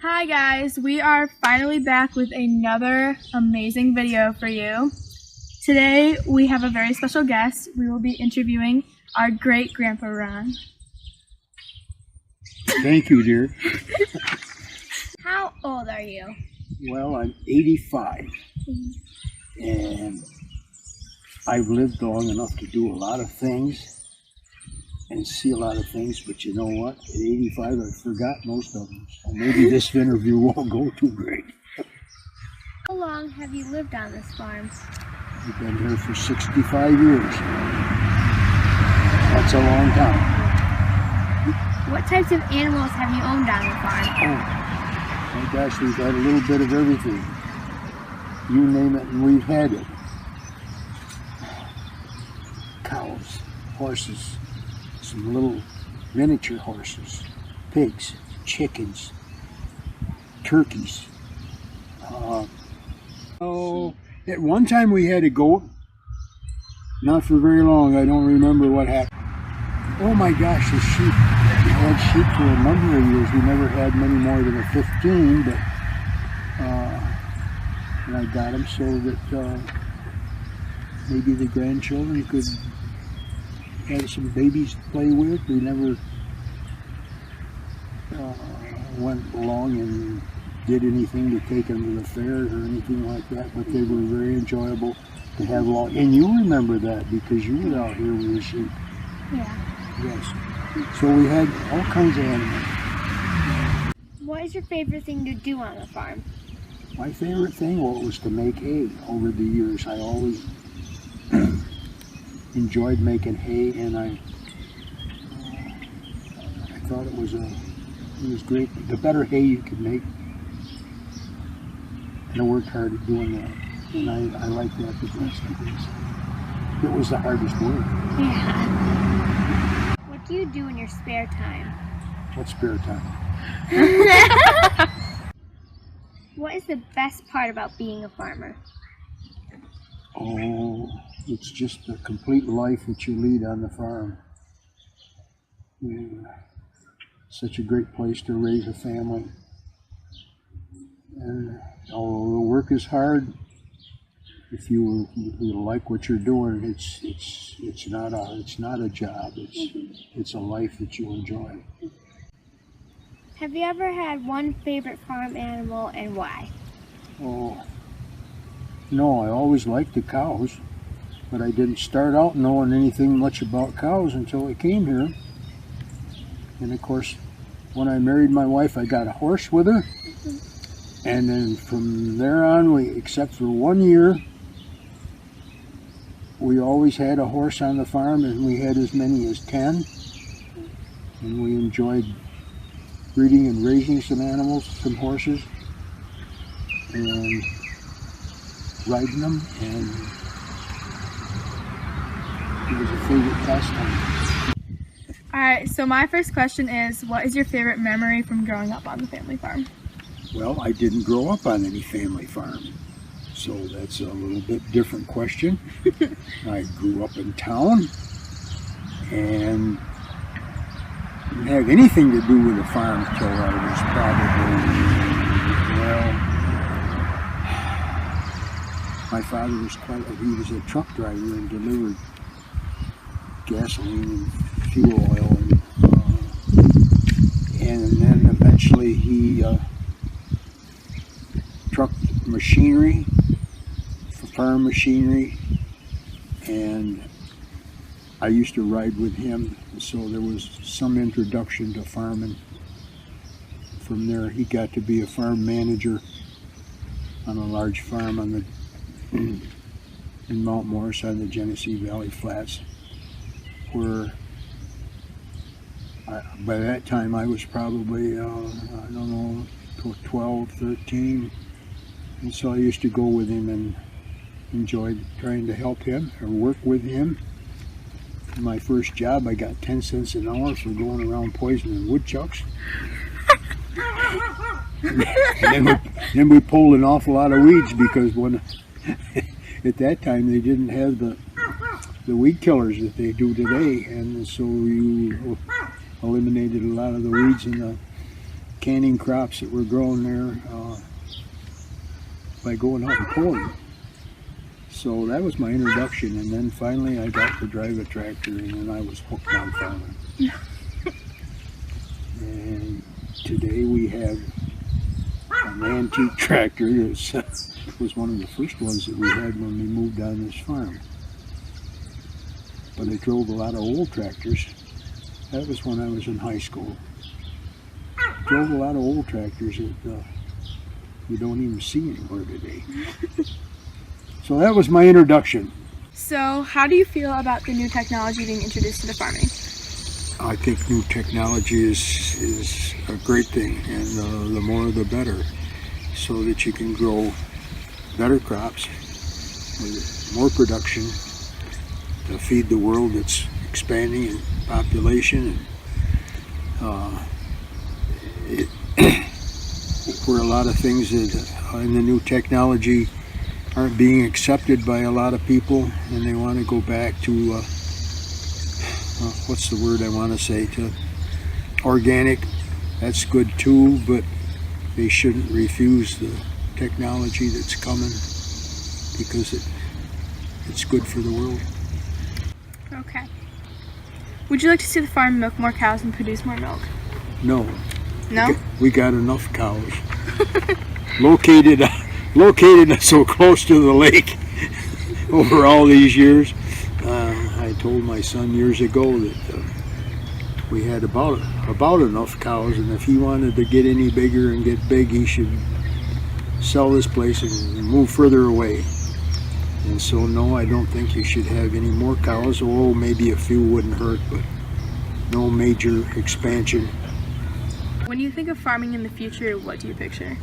Hi guys, we are finally back with another amazing video for you. Today we have a very special guest. We will be interviewing our great-grandpa Ron. Thank you, dear. How old are you? Well, I'm 85, and I've lived long enough to do a lot of things and see a lot of things, but you know what? At 85, I forgot most of them, so maybe this interview won't go too great. How long have you lived on this farm? I've been here for 65 years. That's a long time. What types of animals have you owned on the farm? Oh, my gosh, we've had a little bit of everything. You name it, and we've had it. Cows, horses, some little miniature horses, pigs, chickens, turkeys. At one time we had a goat. Not for very long. I don't remember what happened. Oh my gosh, the sheep. We had sheep for a number of years. We never had many more than 15, but and I got them so that maybe the grandchildren could have some babies to play with. We never went along and did anything to take them to the fairs or anything like that, but they were very enjoyable to have along. And you remember that because you were out here with the sheep. Yeah. Yes. So we had all kinds of animals. What is your favorite thing to do on the farm? My favorite thing was to make hay. Over the years, I always enjoyed making hay, and I thought it was great. The better hay you could make, and I worked hard at doing that. And I like that the best, I guess. It was the hardest work. Yeah. What do you do in your spare time? What spare time? What is the best part about being a farmer? Oh, it's just the complete life that you lead on the farm. Yeah. Such a great place to raise a family. And although the work is hard, if you like what you're doing, it's not a job. It's a life that you enjoy. Have you ever had one favorite farm animal and why? Oh, no, I always liked the cows, but I didn't start out knowing anything much about cows until I came here. And of course, when I married my wife, I got a horse with her. And then from there on, except for 1 year, we always had a horse on the farm, and we had as many as 10. And we enjoyed breeding and raising some animals, some horses, and riding them, and it was a favorite pastime. Alright, so my first question is, what is your favorite memory from growing up on the family farm? Well, I didn't grow up on any family farm, so that's a little bit different question. I grew up in town and didn't have anything to do with the farm until I was probably, my father was he was a truck driver and delivered gasoline and fuel oil, and then eventually he trucked machinery, for farm machinery, and I used to ride with him, so there was some introduction to farming. From there, he got to be a farm manager on a large farm in Mount Morris on the Genesee Valley Flats, where by that time I was probably, I don't know, 12, 13, and so I used to go with him and enjoyed trying to help him or work with him. In my first job, I got 10 cents an hour for going around poisoning woodchucks. And then we pulled an awful lot of weeds, because at that time they didn't have the weed killers that they do today, and so you eliminated a lot of the weeds in canning crops that were grown there by going out and pulling them. So that was my introduction, and then finally I got to drive a tractor, and then I was hooked on farming. And today we have an antique tractor. It was one of the first ones that we had when we moved on this farm. But I drove a lot of old tractors. That was when I was in high school. Drove a lot of old tractors that you don't even see anymore today. So that was my introduction. So how do you feel about the new technology being introduced to the farming? I think new technology is a great thing, and the more the better, so that you can grow better crops with more production to feed the world that's expanding in population. And where a lot of things that in the new technology aren't being accepted by a lot of people, and they want to go back to what's the word I want to say, to organic. That's good too, but they shouldn't refuse the technology that's coming, because it's good for the world. Okay. Would you like to see the farm milk more cows and produce more milk? No. No? We got enough cows. Located so close to the lake over all these years. I told my son years ago that we had about enough cows, and if he wanted to get any bigger and get big, he should sell this place and move further away. And so no, I don't think you should have any more cows. Oh, maybe a few wouldn't hurt, but no major expansion. When you think of farming in the future, what do you picture?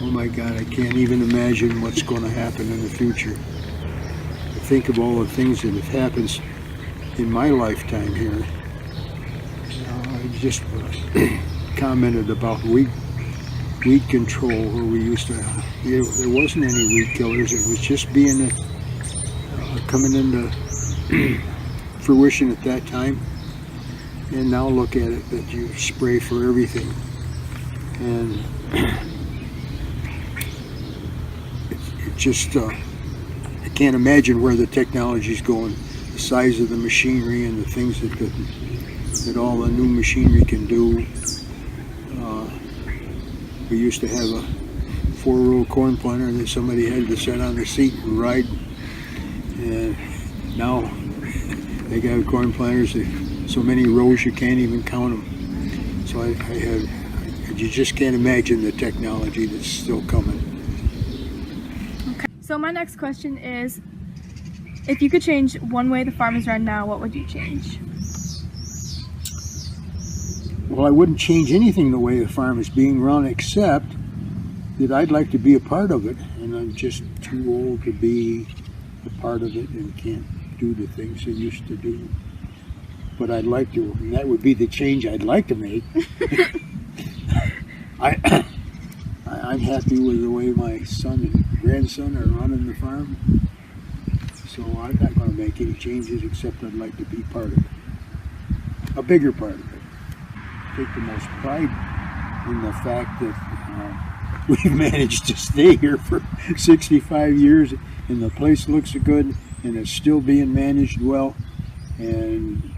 Oh my God, I can't even imagine what's going to happen in the future. I think of all the things that have happened in my lifetime here. I just commented about weed control, where we used to, there wasn't any weed killers. It was just being coming into fruition at that time. And now look at it, that you spray for everything. And it just, I can't imagine where the technology's going. The size of the machinery and the things that all the new machinery can do. We used to have a 4-row corn planter that somebody had to sit on the seat and ride. And now they got corn planters that so many rows you can't even count them. So you just can't imagine the technology that's still coming. Okay. So my next question is, if you could change one way the farm is run now, what would you change? Well, I wouldn't change anything the way the farm is being run, except that I'd like to be a part of it, and I'm just too old to be a part of it and can't do the things I used to do. But I'd like to, and that would be the change I'd like to make. I'm happy with the way my son and grandson are running the farm, so I'm not going to make any changes, except I'd like to be part of it, a bigger part of it. Take the most pride in the fact that we've managed to stay here for 65 years, and the place looks good, and it's still being managed well, and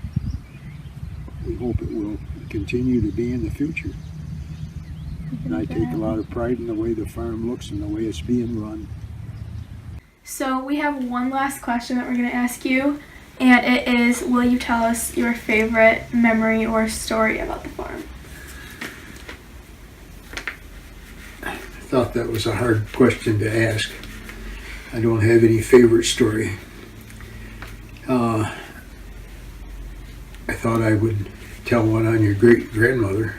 we hope it will continue to be in the future. And I take a lot of pride in the way the farm looks and the way it's being run. So we have one last question that we're going to ask you, and it is, will you tell us your favorite memory or story about the farm? I thought that was a hard question to ask. I don't have any favorite story. I thought I would tell one on your great-grandmother,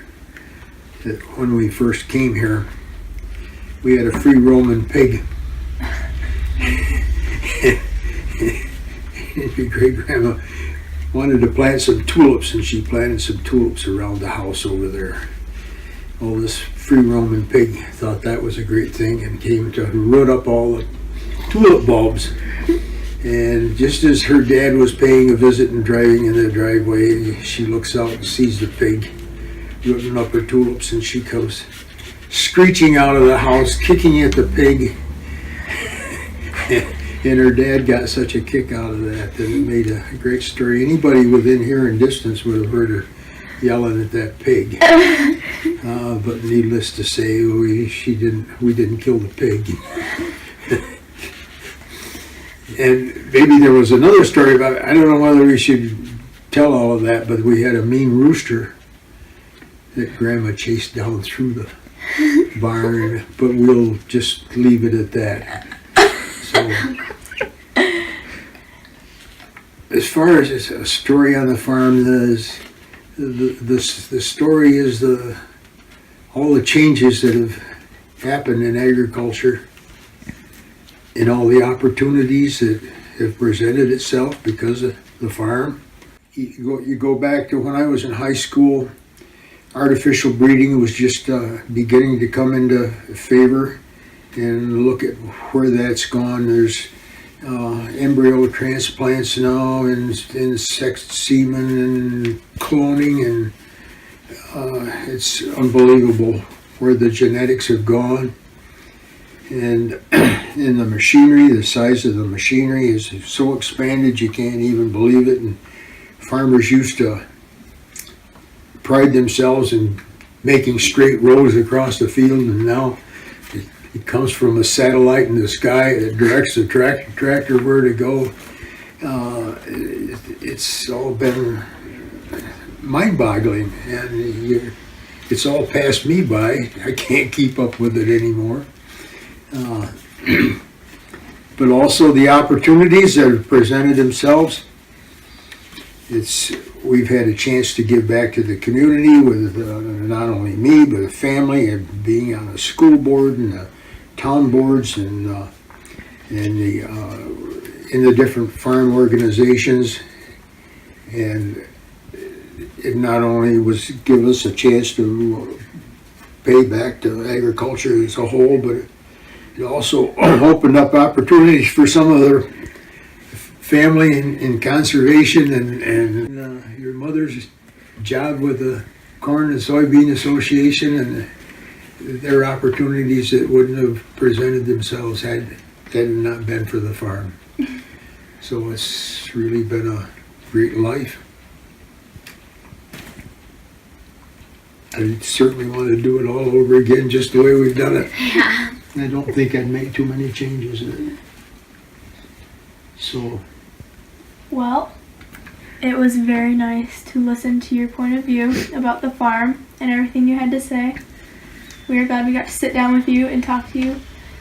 that when we first came here, we had a free roaming pig. Your great-grandma wanted to plant some tulips, and she planted some tulips around the house over there. Oh, this free roaming pig thought that was a great thing, and came to root up all the tulip bulbs. And just as her dad was paying a visit and driving in the driveway, she looks out and sees the pig looking up her tulips, and she comes screeching out of the house, kicking at the pig. And her dad got such a kick out of that it made a great story. Anybody within hearing distance would have heard her yelling at that pig. But needless to say, we didn't kill the pig. And maybe there was another story about it. I don't know whether we should tell all of that, but we had a mean rooster that Grandma chased down through the barn, but we'll just leave it at that. So, as far as a story on the farm, the story is all the changes that have happened in agriculture and all the opportunities that have presented itself because of the farm. You go back to when I was in high school, artificial breeding was just beginning to come into favor, and look at where that's gone. There's embryo transplants now, and sexed semen and cloning, and it's unbelievable where the genetics have gone. And in the machinery, the size of the machinery is so expanded you can't even believe it. And farmers used to pride themselves in making straight rows across the field, and now it comes from a satellite in the sky that directs the tractor where to go. It's all been mind-boggling, and it's all passed me by. I can't keep up with it anymore. But also the opportunities that have presented themselves. We've had a chance to give back to the community with not only me but the family, and being on the school board and the town boards and in the different farm organizations. And it not only was give us a chance to pay back to agriculture as a whole, but it also opened up opportunities for some of their family in conservation and your mother's job with the Corn and Soybean Association, and their opportunities that wouldn't have presented themselves had it not been for the farm. So it's really been a great life. I certainly want to do it all over again just the way we've done it. Yeah. I don't think I'd make too many changes in it. So, Well, it was very nice to listen to your point of view about the farm and everything you had to say. We are glad we got to sit down with you and talk to you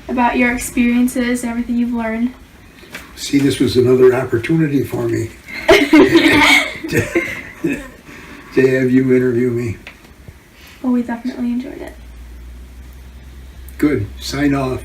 about your experiences and everything you've learned. see, this was another opportunity for me to have you interview me. Well, we definitely enjoyed it. Good. Sign off.